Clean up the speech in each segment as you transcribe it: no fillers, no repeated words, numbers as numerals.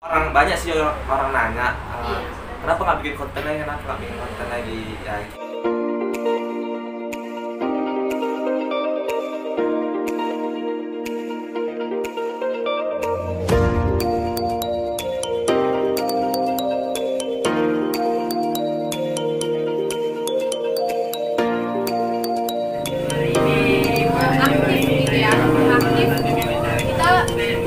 Orang banyak sih orang nanya, Iya. kenapa nggak bikin konten lagi, kenapa nggak bikin konten lagi ya. Ini aktif gitu ya, aktif kita lebih aktif.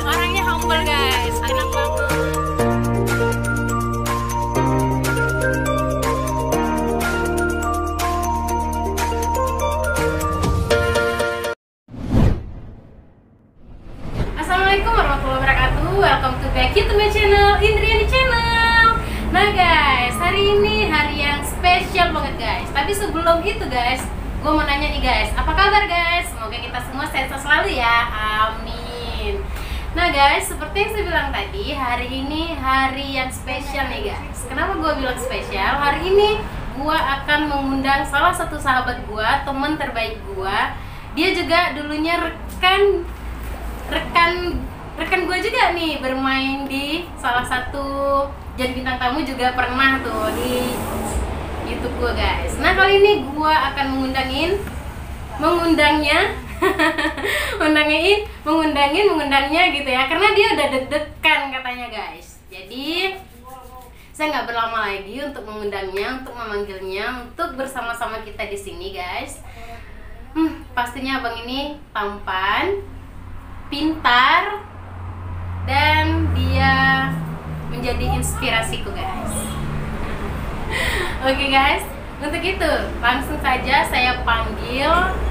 Orangnya humble guys, enak banget. Assalamualaikum warahmatullahi wabarakatuh. Welcome to back to my channel, Indriani Channel. Nah guys, hari ini hari yang spesial banget guys. Tapi sebelum itu guys, gue mau nanya nih guys, apa kabar guys? Semoga kita semua sehat selalu ya, amin. Nah guys, seperti yang saya bilang tadi, hari ini hari yang spesial nih guys. Kenapa gue bilang spesial? Hari ini gue akan mengundang salah satu sahabat gue, teman terbaik gue. Dia juga dulunya rekan gue juga nih, bermain di salah satu jadi bintang tamu juga pernah tuh di YouTube gue guys. Nah kali ini gue akan mengundangnya gitu ya, karena dia udah deg-degan katanya guys. Jadi saya nggak berlama lagi untuk mengundangnya, untuk memanggilnya, untuk bersama-sama kita di sini guys. Pastinya abang ini tampan, pintar, dan dia menjadi inspirasiku guys. Oke guys, untuk itu langsung saja saya panggil,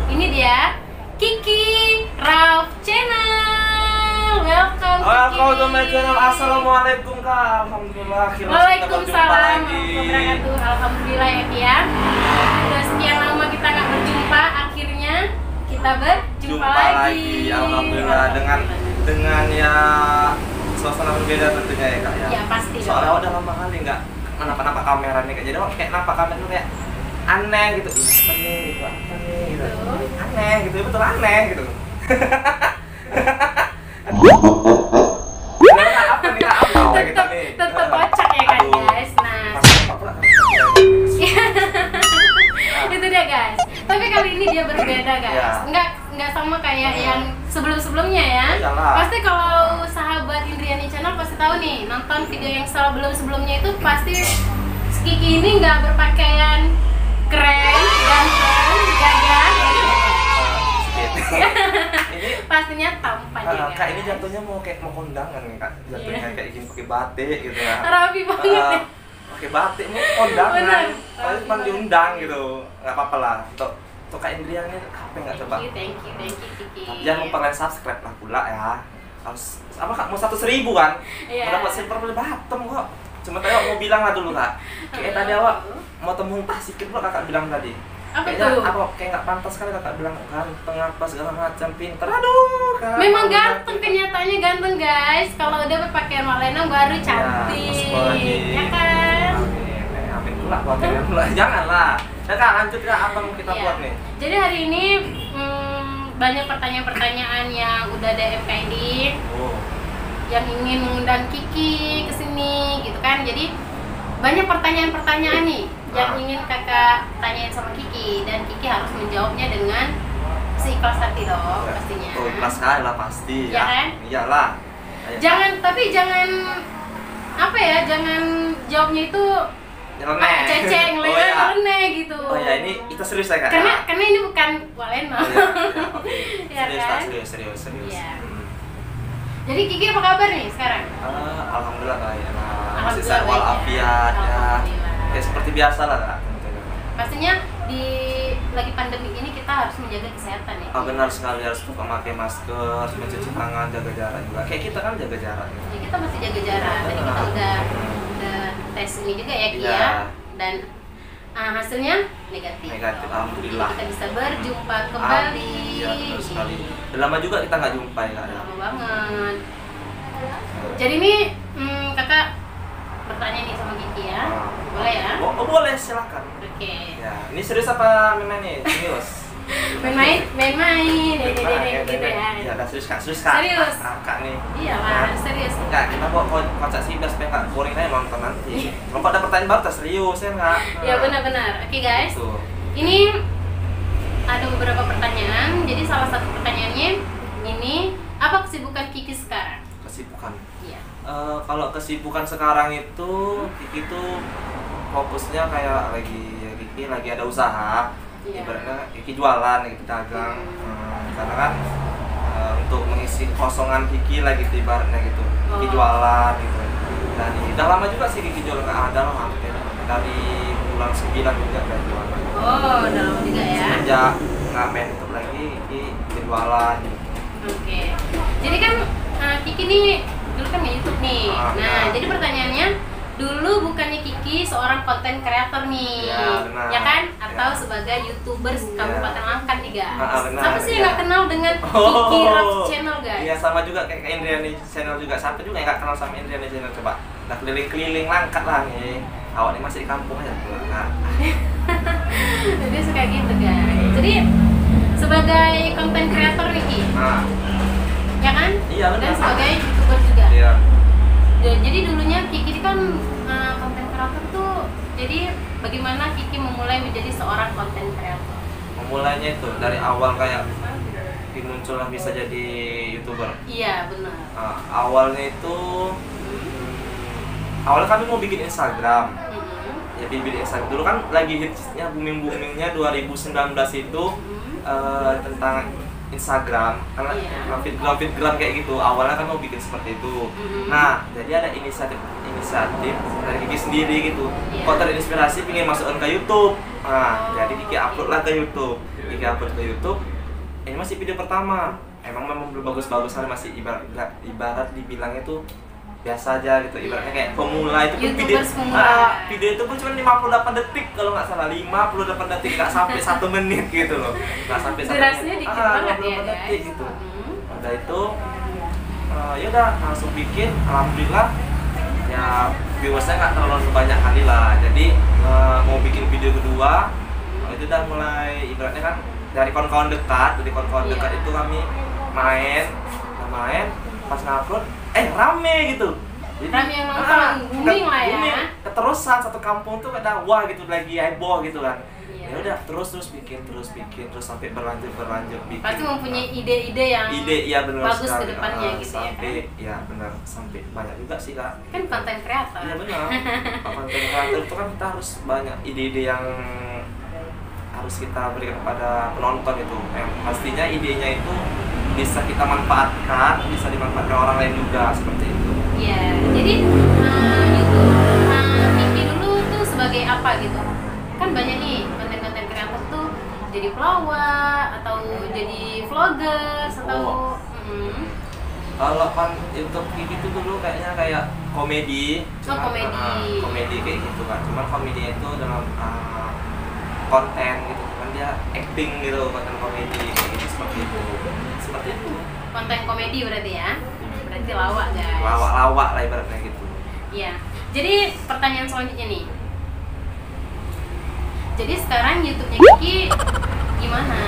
ini dia Kiki Rauf Channel. Welcome Welcome to my Kiki. channel. Assalamualaikum kak. Alhamdulillah. Akhirnya kita berjumpa Waalaikumsalam lagi. warahmatullahi wabarakatuh. Alhamdulillah ya Ki ya. Udah sekian lama kita nggak berjumpa, akhirnya kita berjumpa Jumpa lagi. lagi. Alhamdulillah dengan ya suasana berbeda tentunya ya kak ya. Ya pasti Soalnya dong. udah lama kali nggak nampak kamera nih kak. Jadi kayak nampak kamera tuh kayak aneh gitu. Ih, apa nih gitu, apa nih gitu. Betul. Aneh gitu, betul aneh gitu. Apa nih kak? Apa gitu nih? Tetap kocak ya kan Aduh. guys. Nah, itu dia guys. Tapi kali ini dia berbeda guys. Ya. Nggak sama kayak yang sebelum-sebelumnya ya. Iyalah. Pasti kalau sahabat Indriani Channel pasti tahu nih, nonton video yang sebelum-sebelumnya itu pasti Kiki ini nggak berpakaian keren, ganteng, gagah. Ini Pastinya tampan ya guys. kak ini jatuhnya mau kondangan nih kak. Jatuhnya Iya. kayak gini pakai batik gitu ya. Rapi banget ya. Pakai batik ini kondangan. Bener. Paling cuma diundang gitu. Nggak apa-apa lah. Untuk kak Indriani apa nggak coba? Thank you Kiki. Jangan lupa kalian subscribe lah pula ya. Harus apa kak? Mau 100.000 kan? Iya. Mau dapat silver play bottom kok. Cuma tadi mau bilang lah dulu kak. Kayak tadi awak mau temu muntah sikit pula kakak bilang tadi. Apa Kayaknya tuh? apa kayak nggak pantas kali kakak bilang ganteng apa segala macam, pinter. Aduh kak. Memang Kamu ganteng, kenyataannya ganteng guys. Kalau udah berpakaian walena baru cantik, masuk lagi. ya kan? Amin pula buat kalian pula. Janganlah. Ya kak, lanjut kak, apa yang kita Iya. buat nih? Jadi hari ini banyak pertanyaan-pertanyaan yang udah DM ke ID Oh. yang ingin mengundang Kiki ke sini gitu kan. Jadi banyak pertanyaan-pertanyaan nih yang ingin kakak tanyain sama Kiki, dan Kiki harus menjawabnya dengan seikhlas hati dong pastinya. Oh, ikhlas sekali lah pasti. Ya kan? Iyalah. Ayo, Jangan apa ya, jangan jawabnya itu nyeleneh. ceceng, Oh ya. nyeleneh gitu. Oh ya, ini kita serius ya kak. Karena ini bukan walena. Oh, ya, ya, oke. Ya Serius kan? tak? Serius. Iya. Hmm. Jadi Kiki apa kabar nih sekarang? Alhamdulillah baik. Masih Alhamdulillah sehat baik, ya. walafiat ya. Alhamdulillah. Ya seperti biasa lah kak. Pastinya di lagi pandemi ini kita harus menjaga kesehatan ya. Oh, benar sekali, harus suka pakai masker, harus mencuci tangan, jaga jarak juga. Kayak kita kan jaga jarak. Ya. Jadi kita masih jaga jarak. Tadi kita udah tes ini juga ya Ki Iya. ya. Dan hasilnya negatif. Negatif, alhamdulillah. Jadi kita bisa berjumpa kembali. Iya, benar sekali. Udah lama juga kita nggak jumpa ya kak. Ya. Lama banget. Jadi ini kakak bertanya nih sama Kiki ya. Boleh ya? Oh, boleh, silakan. Oke. Ya, ini serius apa memang nih? Serius. main-main gitu ya. Ya udah serius kak. Serius? Kak nih. Iyalah, serius. Enggak, kita bawa kocak sih biar supaya kak boring aja nonton nanti. Kalau ada pertanyaan baru, serius ya nggak? Ya benar-benar. Oke guys, Tuh. ini ada beberapa pertanyaan. Jadi salah satu pertanyaannya ini, apa kesibukan Kiki sekarang? Kesibukan. Iya. Kalau kesibukan sekarang itu Kiki tuh fokusnya kayak Kiki lagi ada usaha. Iya. Ibaratnya Kiki jualan, Kiki dagang. Karena kan untuk mengisi kosongan Kiki lah gitu ibaratnya gitu. Kiki jualan gitu. Dan udah lama juga sih Kiki jualan, nggak ada lah hampir dari bulan 9 juga udah jualan. Oh, udah lama juga ya. Semenjak nggak main YouTube lagi, Kiki jualan. Oke. Jadi kan Kiki nih dulu kan nge YouTube nih. Nah, jadi pertanyaannya, dulu bukannya Kiki seorang konten kreator nih, Ya, benar. ya kan? Atau sebagai YouTubers Kabupaten Langkat nih guys. Benar, Siapa sih yang ya. nggak kenal dengan Kiki Rap Channel guys? Iya, sama juga kayak Indriani Channel juga. Siapa juga yang nggak kenal sama Indriani Channel, coba. Nah, keliling-keliling Langkat lah nih. Awak ini masih di kampung aja tuh. Nah, Jadi suka gitu guys. Jadi sebagai konten kreator nih Ki, ya kan? Iya, benar. Dan sebagai YouTuber juga. iya. Jadi dulunya Kiki kan konten kreator tuh. Jadi bagaimana Kiki memulai menjadi seorang konten kreator? Memulainya itu dari awal kayak muncul lah bisa jadi YouTuber. Iya benar. Awalnya itu awalnya kami mau bikin Instagram. Ya bikin Instagram dulu kan lagi hitsnya boomingnya 2019 itu tentang Instagram karena feedgram kayak gitu. Awalnya kan mau bikin seperti itu. Nah, jadi ada inisiatif dari Kiki sendiri gitu. Kok terinspirasi pengen masukin ke YouTube. Nah, jadi Kiki upload lah ke YouTube. Kiki upload ke YouTube. Ini masih video pertama. Memang belum bagus-bagus, masih ibarat dibilangnya tuh biasa aja gitu, ibaratnya kayak pemula itu pun video itu pun cuma 58 detik kalau nggak salah, 58 detik, nggak sampai 1 menit gitu loh, nggak sampai 1 menit, dikit banget ya detik gitu. Udah itu ya udah langsung bikin, alhamdulillah ya viewersnya nggak terlalu banyak kali lah. Jadi mau bikin video kedua itu udah mulai ibaratnya kan dari kawan-kawan dekat, itu kami main pas ngupload rame gitu. Jadi rame yang nonton, booming lah ya. Keterusan satu kampung tuh ada wah gitu, lagi heboh gitu kan. Iya. Ya udah terus bikin terus sampai berlanjut bikin. Pasti mempunyai ide-ide yang bagus ke depannya gitu sampai, ya kan. Ya benar, sampai banyak juga sih Kak. Kan konten kreator. Iya benar. Konten kreator itu kan kita harus banyak ide-ide yang harus kita berikan kepada penonton itu. Pastinya idenya itu bisa kita manfaatkan, bisa dimanfaatkan orang lain juga seperti itu. Iya, jadi YouTube Kiki dulu tuh sebagai apa gitu? Kan banyak nih konten-konten kreator tuh jadi pelawak atau jadi vloggers atau Kalau kan YouTube Kiki itu dulu kayaknya kayak komedi. Komedi kayak gitu kan. Cuman komedinya itu dalam konten gitu, kan dia acting gitu, konten komedi kayak gitu, seperti itu. Konten komedi berarti ya? Berarti lawak guys. Lawak lah ibaratnya gitu. Iya. Jadi pertanyaan selanjutnya nih. Jadi sekarang YouTube-nya Kiki gimana?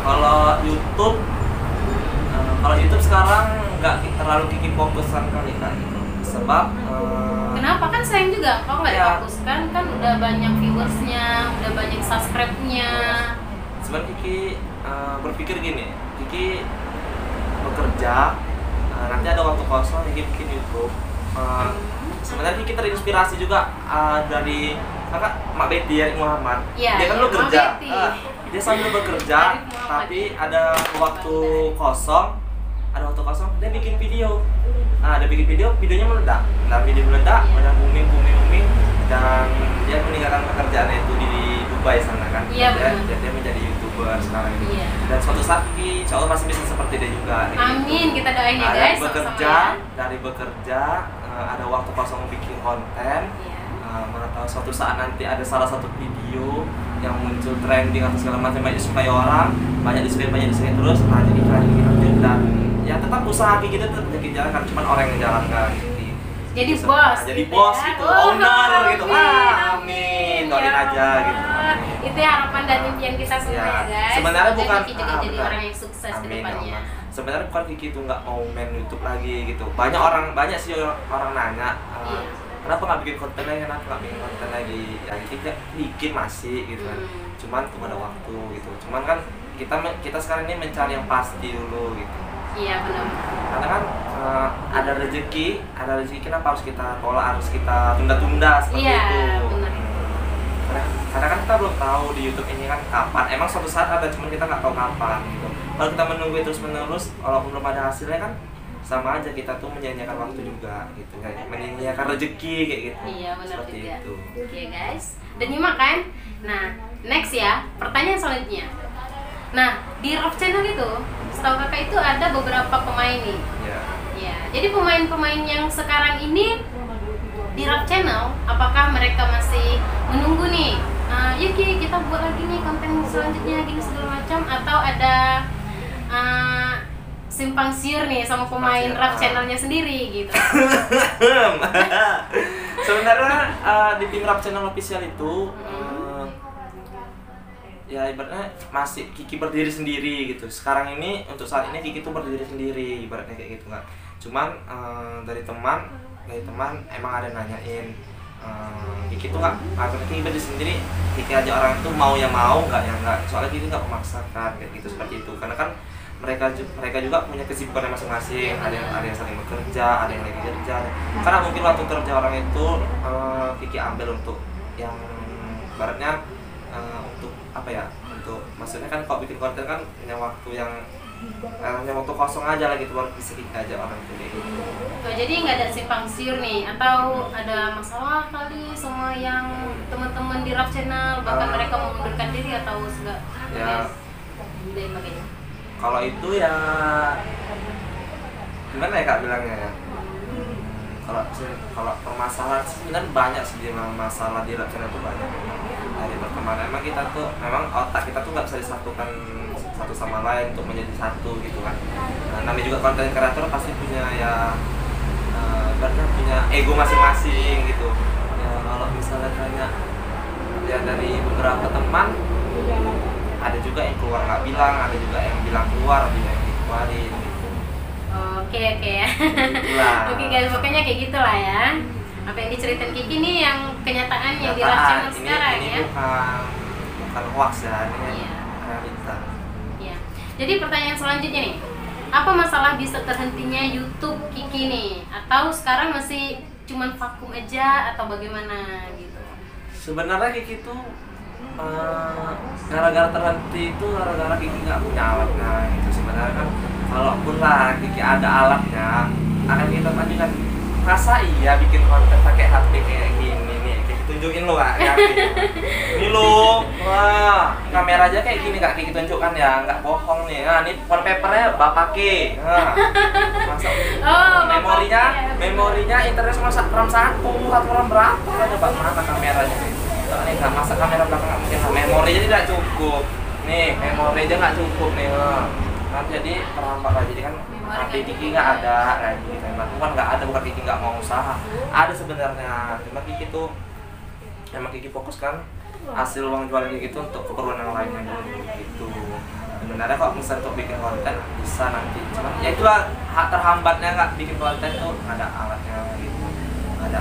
Kalau YouTube sekarang nggak terlalu Kiki fokuskan kali gitu. Sebab kenapa? Kan sayang juga kalau nggak difokuskan, kan udah banyak viewersnya, udah banyak subscribe-nya. Sebenarnya Kiki berpikir gini, Kiki bekerja, nanti ada waktu kosong Kiki bikin YouTube. Sebenarnya Kiki terinspirasi juga dari kakak Mak Betty ya, Muhammad. Ya, dia kan lo kerja, dia sambil bekerja, tapi ada waktu kosong, dia bikin video. Dia bikin videonya meledak. Nah, video meledak, udah booming, dan dia meninggalkan pekerjaannya itu di Dubai sana kan. Iya, dia menjadi YouTuber sekarang ini. Iya. Dan suatu saat insya Allah masih bisa seperti dia juga. Amin, kita doain ya guys. Dari bekerja, ada waktu kosong bikin konten. Mana tahu suatu saat nanti ada salah satu video yang muncul trending atau segala macam, banyak disukai orang, banyak disukai terus. Nah, jadi lanjut dan ya tetap usaha Kiki itu tetap jalan kan, cuma orang yang jalankan. Jadi bos. Jadi bos gitu, owner gitu. Amin. doain aja gitu. Itu ya harapan dan impian kita semua ya guys. Sebenarnya bukan Kiki juga jadi orang yang sukses ke depannya. Sebenarnya bukan Kiki itu nggak mau main YouTube lagi gitu. Banyak sih orang nanya. Kenapa nggak bikin konten lagi? Kenapa nggak bikin konten lagi? Ya kita bikin masih gitu kan. Cuman tuh ada waktu gitu. Cuman kan kita sekarang ini mencari yang pasti dulu gitu. Iya benar. Karena kan ada rezeki kenapa harus kita tolak, harus kita tunda-tunda seperti itu. Benar. Karena kan kita belum tahu di YouTube ini kan kapan. Emang suatu saat ada, cuman kita nggak tahu kapan gitu. Kalau kita menunggu terus menerus, walaupun belum ada hasilnya kan sama aja kita tuh menyanyiakan waktu juga gitu kan, menyanyiakan rezeki kayak gitu. Iya benar seperti juga. Itu. Oke guys, dan nyimak kan? Nah next ya, pertanyaan selanjutnya. Nah di Rock Channel itu, setahu kakak itu ada beberapa pemain nih. Iya. Ya, jadi pemain-pemain yang sekarang ini di Rock Channel, apakah mereka masih menunggu nih? Yuk Ki, kita buat lagi nih konten selanjutnya gini segala macam, atau ada simpang siur nih sama pemain Rock Channelnya sendiri gitu. Sebenarnya di tim Rock Channel official itu ya ibaratnya masih Kiki berdiri sendiri gitu. Sekarang ini untuk saat ini Kiki tuh berdiri sendiri ibaratnya kayak gitu kan. Cuman dari teman emang ada nanyain Kiki tuh nggak Kiki berdiri sendiri. Kiki aja orang itu mau ya mau, nggak ya nggak. Soalnya Kiki nggak memaksakan kayak gitu seperti itu. Karena kan mereka juga punya kesibukan masing-masing. Ada yang saling bekerja, ada yang lagi kerja. Karena mungkin waktu kerja orang itu Kiki ambil untuk yang baratnya untuk apa ya? Untuk maksudnya kan kalau bikin konten kan punya waktu yang waktu kosong aja lah gitu, baru bisa Kiki aja orang itu kayak gitu. Oh, jadi nggak ada simpang siur nih, atau ada masalah kali sama yang teman-teman di Rock Channel, bahkan mereka mengundurkan diri atau enggak? Ya. Dan sebagainya. Kalau itu ya gimana ya kak bilangnya ya? Kalau permasalahan sebenarnya banyak sih, masalah di Rock Channel itu banyak. Dari pertemanan memang otak kita tuh nggak bisa disatukan satu sama lain untuk menjadi satu gitu kan. Namanya juga konten kreator pasti punya punya ego masing-masing gitu. Ya kalau misalnya tanya ya dari beberapa teman, ada juga yang keluar nggak bilang, ada juga yang bilang keluar, ada juga yang dikeluarin gitu. Oke ya. Oke guys, pokoknya kayak gitulah ya. Apa yang diceritain Kiki nih yang kenyataannya di Rock Channel sekarang ini ya. Bukan hoax ya, ini realita. Iya. Jadi pertanyaan selanjutnya nih, apa masalah bisa terhentinya YouTube Kiki nih? Atau sekarang masih cuman vakum aja atau bagaimana gitu? Sebenarnya Kiki tuh gara-gara terhenti itu gara-gara Kiki nggak punya alatnya gitu. Sebenarnya kan kalaupun lah Kiki ada alatnya, akan kita lanjutkan. Masa iya bikin konten pakai HP kayak gini nih? Kiki tunjukin lo kak, ini lo, wah kamera aja kayak gini kak, Kiki tunjukkan ya, nggak bohong nih. Nah ini wallpapernya bapak ke, masa memorinya internet cuma RAM satu RAM berapa? Coba mana kameranya nih? Ini nggak, masa kamera belakang nggak mungkin, memorinya tidak cukup. Nih memori aja nggak cukup nih. Nah, jadi terlambat lah, jadi kan HP Kiki nggak ada kayak gitu. Kan nggak ada, bukan Kiki nggak mau usaha, ada sebenarnya. Cuma Kiki tuh emang Kiki fokuskan hasil uang jualan Kiki itu untuk keperluan yang lainnya dulu gitu. Sebenarnya kalau misalnya untuk bikin konten bisa nanti, cuma ya itulah terhambatnya nggak bikin konten tuh nggak ada alatnya gitu, nggak ada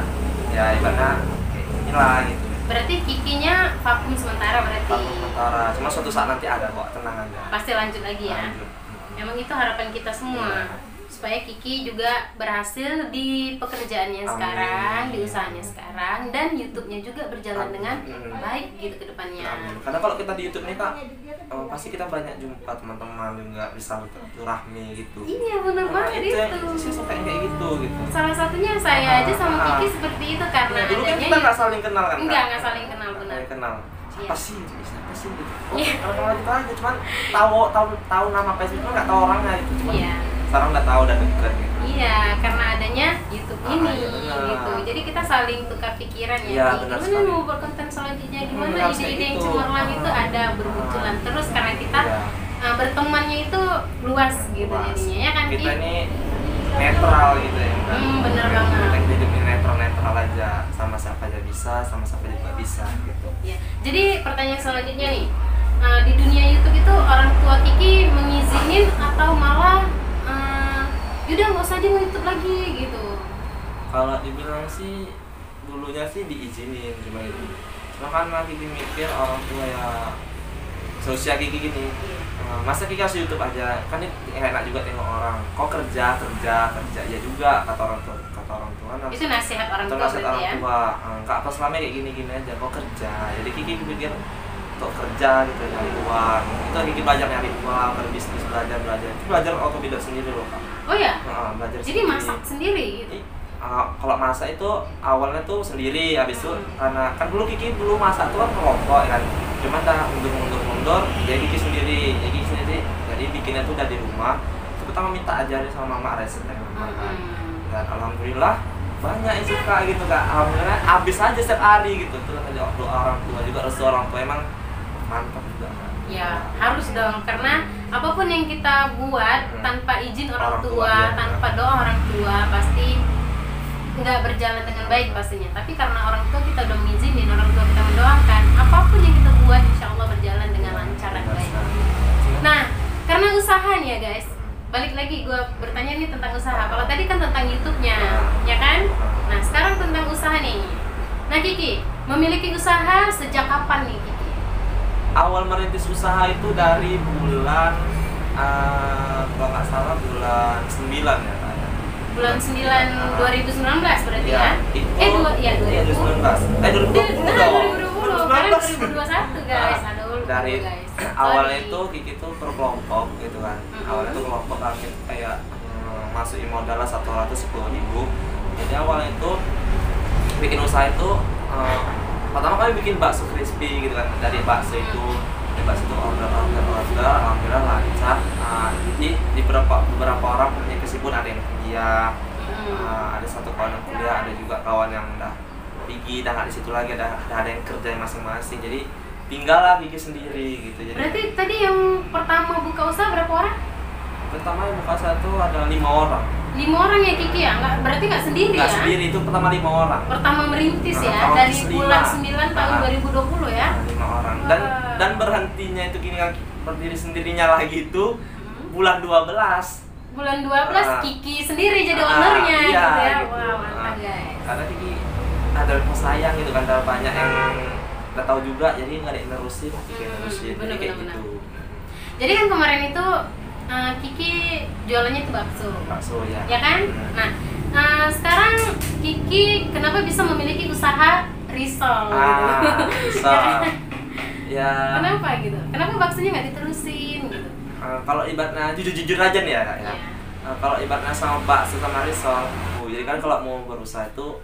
ya ibaratnya kayak inilah gitu. Berarti Kikinya vakum sementara berarti? Vakum sementara, cuma suatu saat nanti ada kok, tenang aja. Pasti lanjut lagi ya? Lanjut. Emang itu harapan kita semua, supaya Kiki juga berhasil di pekerjaannya sekarang, di usahanya sekarang, dan YouTube-nya juga berjalan dengan baik gitu ke depannya. Karena kalau kita di YouTube nih kak, pasti kita banyak jumpa teman-teman juga, bisa berturahmi gitu. Iya benar banget itu. Sih suka kayak gitu. Salah satunya saya aja sama Kiki seperti itu karena dulu kan kita nggak saling kenal kan? Nggak saling kenal benar. Siapa sih gitu? Orang itu aja, cuman tahu nama Facebook nggak tahu orangnya gitu. Cuman sekarang udah tahu dan dekat gitu. Iya, karena adanya YouTube ini gitu. Jadi kita saling tukar pikiran ya. Gimana mau berkonten selanjutnya, gimana ide-ide yang cemerlang itu ada bermunculan terus karena kita bertemannya itu luas gitu jadinya ya kan. Kita ini netral gitu ya. Bener banget. Kita hidupnya netral aja, sama siapa aja bisa, sama siapa juga bisa gitu. Ya. Jadi pertanyaan selanjutnya nih, di dunia YouTube itu orang tua Kiki mengizinin atau malah yaudah nggak usah aja YouTube lagi gitu? Kalau dibilang sih dulunya sih diizinin cuma itu. Cuma kan Kiki mikir orang tua ya seusia Kiki gini, masa Kiki harus YouTube aja, kan ini enak juga tengok orang kok kerja ya juga kata orang tua kan itu nasihat orang tua nasihat berarti orang ya? tua, nggak apa selama kayak gini aja kok kerja, jadi Kiki pikir untuk kerja gitu nyari uang, itu Kiki belajar nyari uang, berbisnis, belajar otodidak sendiri loh Kak. Oh ya? Belajar jadi sendiri. masak sendiri gitu? Kalau masak itu awalnya tuh sendiri, habis itu karena kan Kiki dulu masak tuh kan kelompok kan, cuman dah mundur, jadi Kiki sendiri, jadi bikinnya tuh udah di rumah. Pertama minta ajarin sama mama resepnya kan, dan alhamdulillah banyak yang suka gitu Kak, alhamdulillah habis aja setiap hari gitu. Tuh ada doa orang tua juga, restu orang tua emang mantap juga kan. Ya harus dong, karena apapun yang kita buat tanpa izin orang tua, tanpa doa orang tua pasti nggak berjalan dengan baik pastinya. Tapi karena orang tua kita udah mengizinin, orang tua kita mendoakan, apapun yang kita buat insya Allah berjalan dengan lancar dan baik. Nah, karena usaha nih ya guys, balik lagi gue bertanya nih tentang usaha. Kalau tadi kan tentang YouTube-nya, ya kan? Nah sekarang tentang usaha nih. Nah Kiki, memiliki usaha sejak kapan nih Kiki? Awal merintis usaha itu dari bulan kalau nggak salah bulan 9 ya kayaknya. Bulan 9 2019 berarti ya? Itu 2019. 2020 dong. 2020, karena 2021 guys. Aduh, dari guys. awalnya itu Kiki tuh berkelompok gitu kan. Awalnya tuh kelompok kami kayak masukin modal 110.000. Jadi awalnya itu bikin usaha itu pertama kali bikin bakso crispy gitu kan, dari bakso itu order alhamdulillah lancar. Jadi di beberapa orang punya kesibukan, ada yang kuliah, ada satu kawan yang kuliah, ada juga kawan yang udah pergi, nggak di situ lagi, ada yang kerja masing-masing, jadi tinggal lah bikin sendiri gitu. Jadi berarti tadi yang pertama buka usaha berapa orang? pertama yang buka usaha itu ada 5 orang. 5 orang ya Kiki ya? Berarti nggak sendiri Nggak ya? sendiri, itu pertama 5 orang. Pertama merintis ya, Pertama dari merintis bulan 5. 9 tahun 2020 ya? 5 orang. Dan berhentinya itu kini berdiri sendirinya lagi itu bulan 12. Bulan 12 Kiki sendiri jadi ownernya iya, gitu ya? gitu. Wah mantap guys. Karena Kiki ada sayang gitu kan, ada banyak yang nggak tahu juga, jadi nggak ada yang nerusin, Kiki nerusin, jadi kayak bener. gitu. Jadi kan kemarin itu Kiki jualannya itu bakso Ya. ya kan? Nah, sekarang Kiki kenapa bisa memiliki usaha risol? Bisa. Ya. Kenapa gitu? Kenapa baksonya nggak diterusin gitu? Kalau ibaratnya jujur aja nih ya Kak ya. Kalau ibaratnya sama bakso sama risol, jadi kan kalau mau berusaha itu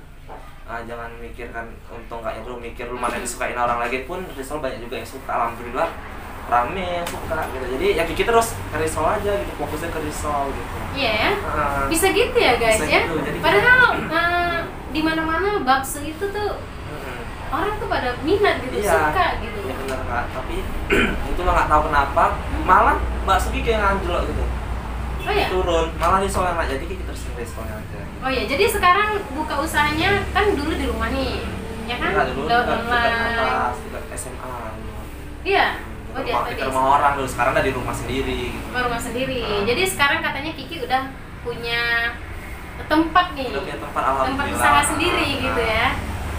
jangan mikirkan untung nggaknya dulu, mikir lu mana yang disukain orang lagi. Pun risol banyak juga yang suka, alhamdulillah rame yang suka gitu. Jadi ya Kiki terus ke risol aja gitu, fokusnya ke risol gitu. Iya ya, bisa gitu ya guys bisa ya. Gitu. Jadi padahal di mana-mana bakso itu tuh orang tuh pada minat gitu, suka gitu. Iya benar Kak, tapi itu lo nggak tahu kenapa malah bakso Kiki yang anjlok gitu. Oh ya? Turun, malah risol yang naik, jadi Kiki terus risolnya aja. Oh ya, jadi sekarang buka usahanya kan dulu di rumah nih, ya kan? Dulu Lewat dekat online. dekat SMA. Iya. Oh di atas Di rumah orang dulu, sekarang udah di rumah sendiri gitu. Rumah sendiri. Jadi sekarang katanya Kiki udah punya tempat nih. Udah punya tempat, alhamdulillah. Tempat usaha sendiri gitu ya.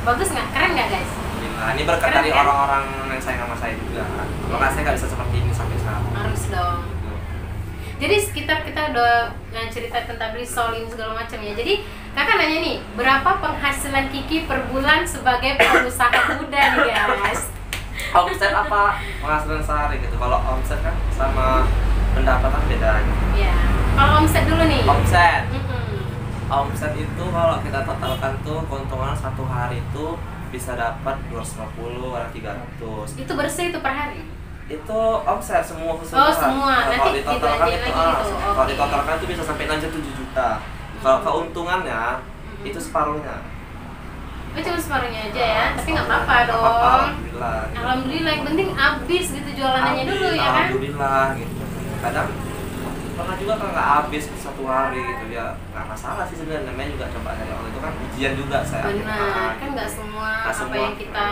Bagus nggak? Keren nggak guys? Alhamdulillah. Ini berkat Keren, dari kan? orang-orang yang sayang sama saya juga. Kalau nggak saya nggak bisa seperti ini sampai sekarang. Harus dong. Jadi sekitar kita udah cerita tentang risol ini segala macam ya. Jadi kakak nanya nih, berapa penghasilan Kiki per bulan sebagai pengusaha muda nih guys? Omset apa penghasilan sehari gitu? Kalau omset kan sama pendapatan beda gitu. Ya. Kalau omset dulu nih. Omset. Omset itu kalau kita totalkan tuh keuntungan satu hari itu bisa dapat 250 atau 300. Itu bersih itu per hari? Itu omset semua semua. Nanti kalau ditotalkan dibelanjain itu lagi gitu. kalau ditotalkan itu bisa sampai 6 7 juta. Kalau keuntungannya itu separuhnya. Oh cuma separuhnya aja ya, tapi nggak apa-apa Nggak dong. apa-apa, alhamdulillah. Alhamdulillah, yang penting habis gitu jualannya dulu ya kan? Alhamdulillah gitu. Kadang pernah juga kan nggak habis 1 hari gitu ya, nggak masalah sih sebenarnya, namanya juga cobaan dari Allah, itu kan ujian juga saya. Benar, kan nggak semua apa yang kita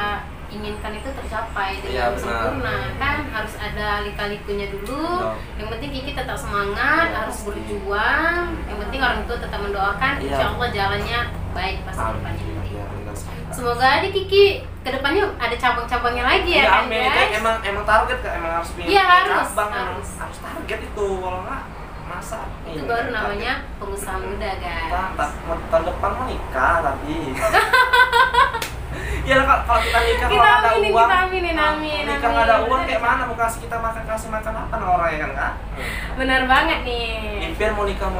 inginkan itu tercapai dengan sempurna, kan harus ada lika-likunya dulu. Yang penting Kiki tetap semangat, harus berjuang. Yang penting orang tua tetap mendoakan, insya Allah jalannya baik pas depannya nanti. Semoga aja Kiki kedepannya ada cabang-cabangnya lagi ya kan guys. Emang target kan, emang harus punya cabang, harus target itu, kalau nggak masa itu baru namanya pengusaha muda guys. Tahun depan mau nikah tapi ya kalau kita nikah kalau ada uang, nikah nggak ada uang kayak mana, mau kasih makan apa orang ya kan kak? Benar banget nih. Impian mau nikah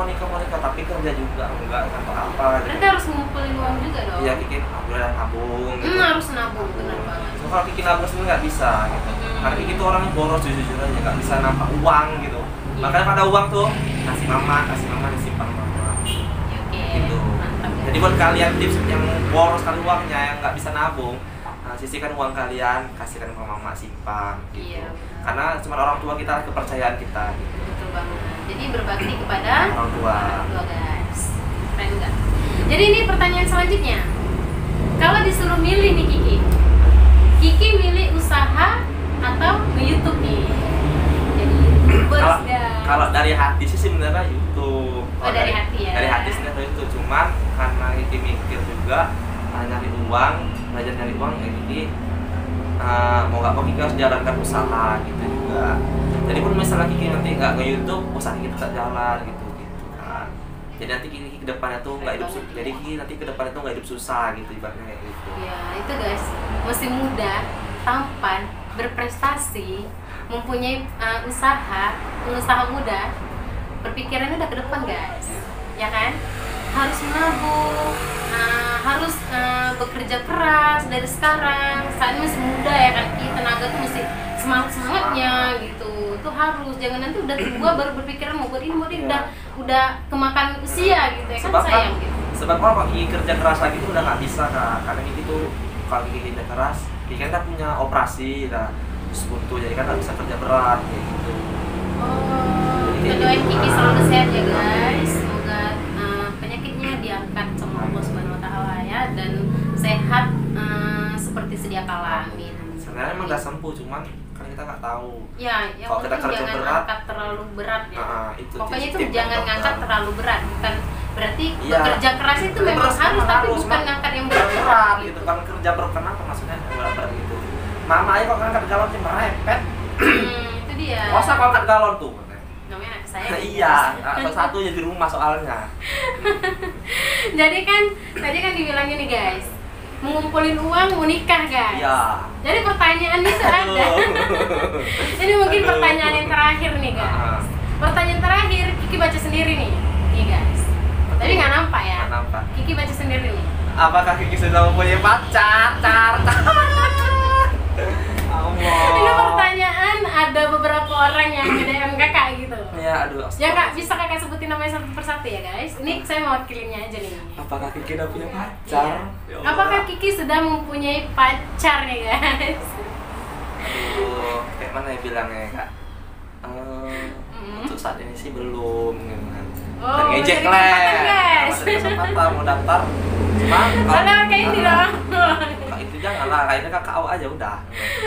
tapi kerja juga enggak atau apa. Berarti harus ngumpulin uang juga dong. Iya, Kiki udah nabung. Gitu. Harus nabung, benar banget. So, kalau Kiki nabung sendiri nggak bisa gitu. Karena Kiki tuh orangnya boros jujur aja, nggak bisa nampak uang gitu. Makanya pada uang tuh kasih mama disimpan mama. Gitu. Jadi buat kalian tips yang boros kali uangnya, yang nggak bisa nabung, sisihkan uang kalian, kasihkan ke mama simpan gitu. Iya. Karena cuma orang tua kita, kepercayaan kita gitu. Betul banget. Jadi berbakti kepada orang tua guys. Keren nggak? Jadi ini pertanyaan selanjutnya. Kalau disuruh milih nih Kiki milih usaha atau nge-YouTube nih? Jadi YouTubers guys. Kalau dari hati sih sebenarnya YouTube. Dari hati ya. Dari hati sebenarnya itu, cuman karena Kiki mikir juga nyari uang, belajar nyari uang ya Kiki mau nggak mau Kiki harus jalankan usaha gitu juga. Jadi pun misalnya Kiki nanti nggak nge-YouTube, usaha Kiki tetap jalan gitu kan. Jadi nanti Kiki ke depannya tuh nggak hidup susah. Jadi Kiki nanti ke depannya tuh nggak hidup susah gitu ibaratnya kayak gitu. Ya itu guys, masih muda, tampan, berprestasi, mempunyai pengusaha muda, berpikirannya udah ke depan guys, ya kan? Harus menabung, harus bekerja keras dari sekarang. Saat ini masih muda ya kan, tenaga tuh mesti semangatnya gitu. Itu harus, jangan nanti udah tua baru berpikiran mau buat ini udah kemakan usia gitu ya kan, sayang gitu. Sebab kalau Kiki kerja keras lagi tuh udah nggak bisa kak, karena Kiki tuh kalau Kiki kerja keras, Kiki kan punya operasi lah, sebuntu jadi kan nggak bisa kerja berat kayak gitu. Kita doain Kiki selalu sehat ya guys. Semoga penyakitnya diangkat sama Allah Subhanahu Wa Taala ya, dan sehat seperti sedia kala. Amin. Sebenarnya emang udah sembuh, cuman kan kita nggak tahu. Ya, yang kalau kita kerja jangan berat, angkat terlalu berat ya. Pokoknya itu jangan jangan ngangkat terlalu berat, bukan berarti ya, bekerja keras itu memang harus, tapi bukan ngangkat yang berat gitu. Kan kerja berat kenapa maksudnya berat gitu. Mama aja kok ngangkat galon sih merepet. Itu dia. Masa kalau angkat galon tuh? Namanya anak saya. Iya, satu aja di rumah soalnya. Jadi kan tadi kan dibilangin nih guys, mengumpulin uang mau nikah guys. Iya. Jadi pertanyaan itu ada. Jadi mungkin pertanyaan yang terakhir nih guys. Pertanyaan terakhir Kiki baca sendiri nih guys. Tapi nggak nampak ya. Nggak nampak. Kiki baca sendiri nih. Apakah Kiki sudah mempunyai pacar? Ini pertanyaan ada beberapa orang yang nge-DM kakak gitu. Ya aduh. Ya kak, bisa kakak sebutin namanya satu persatu ya guys. Ini saya mau wakilinnya aja nih. Apakah Kiki udah punya pacar? Iya. Apakah Kiki sudah mempunyai pacar nih guys? Aduh, kayak mana ya bilangnya kak? Untuk saat ini sih belum gitu kan. Dan ngejek lah. Masih kesempatan mau daftar. Cuma kalau kayak ini dong. Itu jangan lah, kayaknya kakak awak aja udah.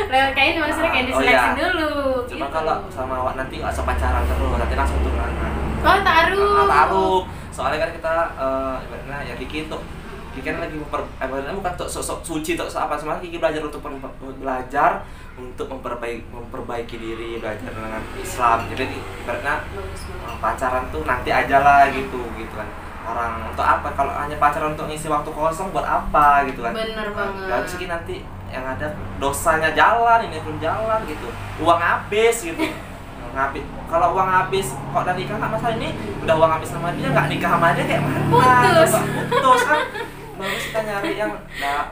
Lewat kayaknya maksudnya kayak diseleksi dulu. Cuma gitu. Kalau sama awak nanti nggak usah pacaran terus, nanti langsung tunangan. Oh taruh. Taruh. Soalnya kan kita ibaratnya ya Kiki tuh, Kiki kan lagi ibaratnya bukan untuk sok suci atau apa, sebenarnya Kiki belajar untuk memperbaiki diri, belajar dengan Islam. Jadi ibaratnya pacaran tuh nanti aja lah gitu kan. Orang untuk apa, kalau hanya pacaran untuk ngisi waktu kosong buat apa gitu kan. Bener banget. Lalu segi nanti yang ada dosanya jalan, ini pun jalan gitu, uang habis gitu. Habis, kalau uang habis kok dari nikah nggak masalah, ini udah uang habis sama dia nggak nikah sama dia kayak mana? Putus kan. Baru kita nyari yang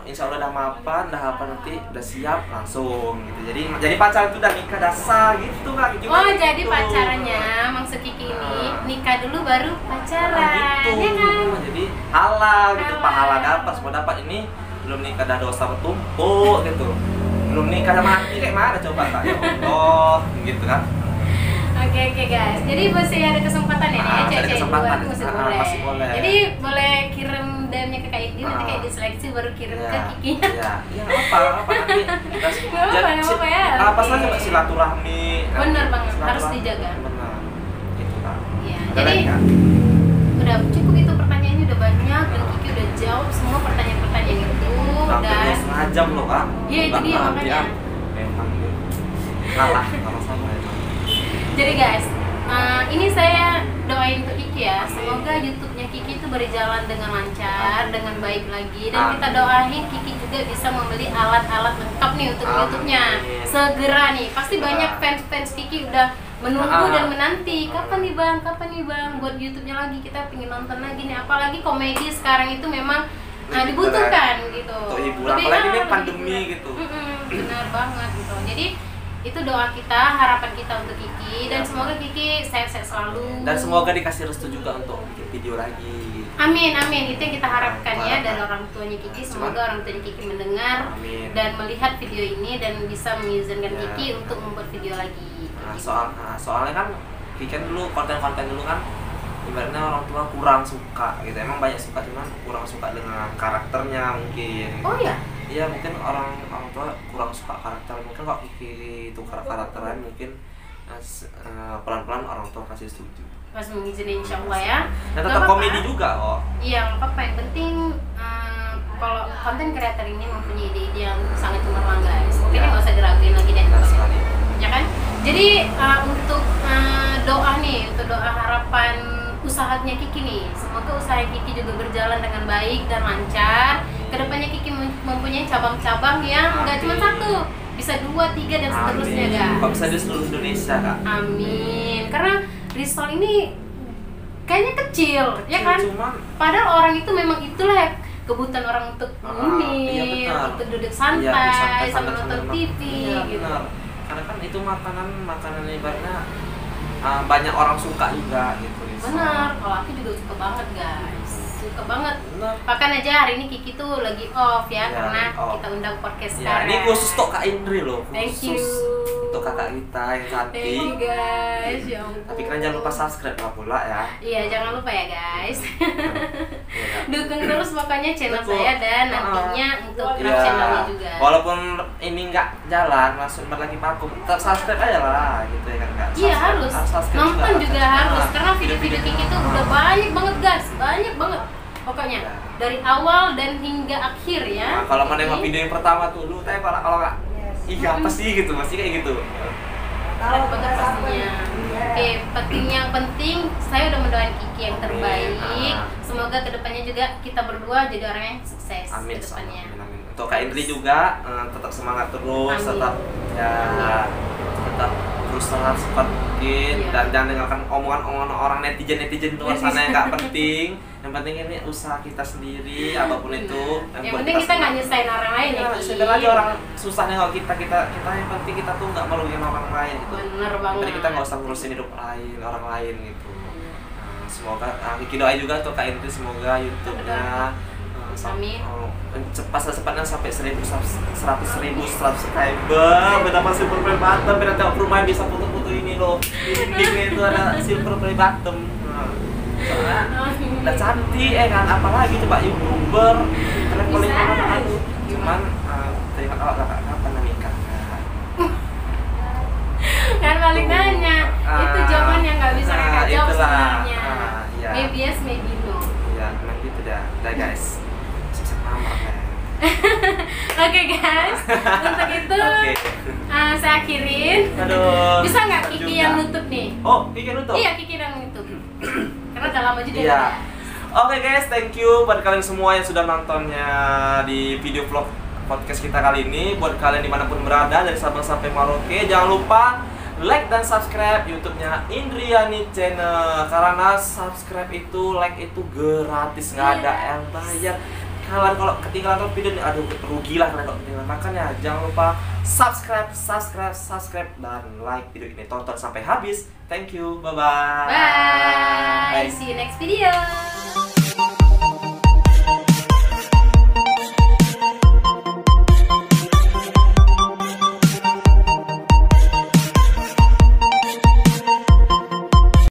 insya Allah udah mapan, udah apa nanti udah siap langsung gitu. Jadi pacar itu udah nikah udah sah gitu kan. Jadi gitu. Pacarannya maksud Kiki ini nikah dulu baru pacaran. Gitu. Ya kan? Jadi halal gitu, pahala dapat, semua dapat. Ini belum nikah dah dosa bertumpuk gitu. Belum nikah sama hati kayak mana coba kak, ya Allah gitu kan. Oke guys. Jadi masih ada kesempatan ya nih, cewek-cewek luar masih boleh. Masih boleh. Jadi boleh kirim DM-nya ke Kak Indi, nanti Kak Indi seleksi baru kirim ke Kikinya. Iya, iya apa nanti. Nggak apa ya. Apa saja Mbak silaturahmi. Bener banget, harus dijaga. Benar. Gitu Kak. Iya. Jadi udah cukup itu pertanyaannya udah banyak dan Kiki udah jawab semua pertanyaan-pertanyaan itu. Udah setengah jam loh Kak. Iya itu dia makanya. Memang kalah sama emang. Jadi guys, ini saya doain untuk Kiki ya. Semoga YouTube-nya Kiki itu berjalan dengan lancar, dengan baik lagi. Dan kita doain Kiki juga bisa membeli alat-alat lengkap nih untuk YouTube-nya. Segera nih, pasti banyak fans-fans Kiki udah menunggu dan menanti. Kapan nih bang, buat YouTube-nya lagi, kita pengen nonton lagi nih. Apalagi komedi sekarang itu memang dibutuhkan gitu. Untuk hiburan, apalagi ini pandemi gitu. Benar banget gitu. Jadi itu doa kita, harapan kita untuk Kiki dan semoga Kiki sehat-sehat selalu. Dan semoga dikasih restu juga untuk bikin video lagi. Amin, itu yang kita harapkan ya dari orang tuanya Kiki. Semoga orang tuanya Kiki mendengar dan melihat video ini dan bisa mengizinkan Kiki untuk membuat video lagi. Soalnya kan Kiki kan dulu konten-konten dulu kan ibaratnya orang tua kurang suka gitu. Emang banyak suka cuman kurang suka dengan karakternya mungkin. Oh ya? Iya mungkin orang tua kurang suka karakter, mungkin kok Kiki tukar karakteran mungkin pelan-pelan orang tua kasih setuju. Pas mengizinkan insya Allah ya. Dan tetap komedi juga kok. Iya nggak apa-apa, yang penting kalau konten kreator ini mempunyai ide-ide yang sangat cemerlang guys. Mungkin nggak usah diraguin lagi deh. Ya kan? Jadi untuk doa nih, untuk doa harapan usahanya Kiki nih, semoga usaha Kiki juga berjalan dengan baik dan lancar. Kedepannya Kiki mempunyai cabang-cabang yang nggak cuma satu, bisa 2, 3 dan seterusnya guys. Kok bisa di seluruh Indonesia Kak? Amin. Karena Risol ini kayaknya kecil, ya kan? Padahal orang itu memang itulah kebutuhan orang untuk ngomongin, untuk duduk santai, sambil nonton TV gitu. Karena kan itu makanan ibaratnya banyak orang suka juga gitu. Benar, kalau aku juga suka banget guys, suka banget. Bahkan aja hari ini Kiki tuh lagi off ya, karena kita undang podcast sekarang. Ini khusus untuk Kak Indri loh, khusus untuk kakak kita yang cantik. Thank you guys, ya ampun. Tapi kalian jangan lupa subscribe lah pula ya. Iya jangan lupa ya guys. Dukung terus pokoknya channel saya dan nantinya untuk channelnya juga. Walaupun ini nggak jalan, langsung lagi vakum, tetap subscribe aja lah gitu ya kan Kak. Iya harus, nonton juga harus, karena video-video Kiki tuh udah banyak banget guys, banyak banget pokoknya dari awal dan hingga akhir ya. Nah, kalau mau nengok video yang pertama tuh lu tanya kalau nggak, iya apa sih gitu, pasti kayak gitu. Keren banget pastinya. Oke, yang penting saya udah mendoakan Kiki yang terbaik. Semoga kedepannya juga kita berdua jadi orang yang sukses. Amin. Kedepannya. Amin. Untuk Kak Indri juga tetap semangat terus, tetap berusaha secepat mungkin dan jangan dengarkan omongan orang netizen di luar sana yang nggak penting. Yang penting ini usaha kita sendiri, apapun itu. Yang penting kita nggak nyusahin orang lain ya. Sebenarnya aja orang susahnya kalau kita yang penting kita tuh nggak merugikan orang lain gitu. Bener banget. Jadi kita nggak usah ngurusin hidup orang lain gitu. Semoga Kiki doain juga tuh Kak Indri, semoga YouTube-nya secepatnya sampai 100.000 subscriber. Betapa silver play button, biar tengok rumah bisa foto-foto ini loh. Di dindingnya itu ada silver play button. Soalnya udah cantik kan, apalagi coba YouTuber traveling mana itu. Cuman terima kasih kapan nikah. Kan balik nanya, itu jawaban yang nggak bisa kakak jawab sebenarnya. Maybe yes, maybe no. Iya, memang gitu dah guys. Oke guys, untuk itu saya akhirin. Aduh, bisa nggak Kiki yang nutup nih? Oh, Kiki nutup? Iya, Kiki yang nutup. Karena udah lama juga ya. Oke guys, thank you buat kalian semua yang sudah nontonnya di video vlog podcast kita kali ini. Buat kalian dimanapun berada, dari Sabang sampai Merauke, jangan lupa like dan subscribe YouTube-nya Indriani Channel. Karena subscribe itu, like itu gratis, nggak ada yang bayar. Kalian kalau ketinggalan video ini, aduh rugi lah kalian kalau ketinggalan. Makanya jangan lupa subscribe dan like video ini, tonton sampai habis. Thank you, bye. See you next video.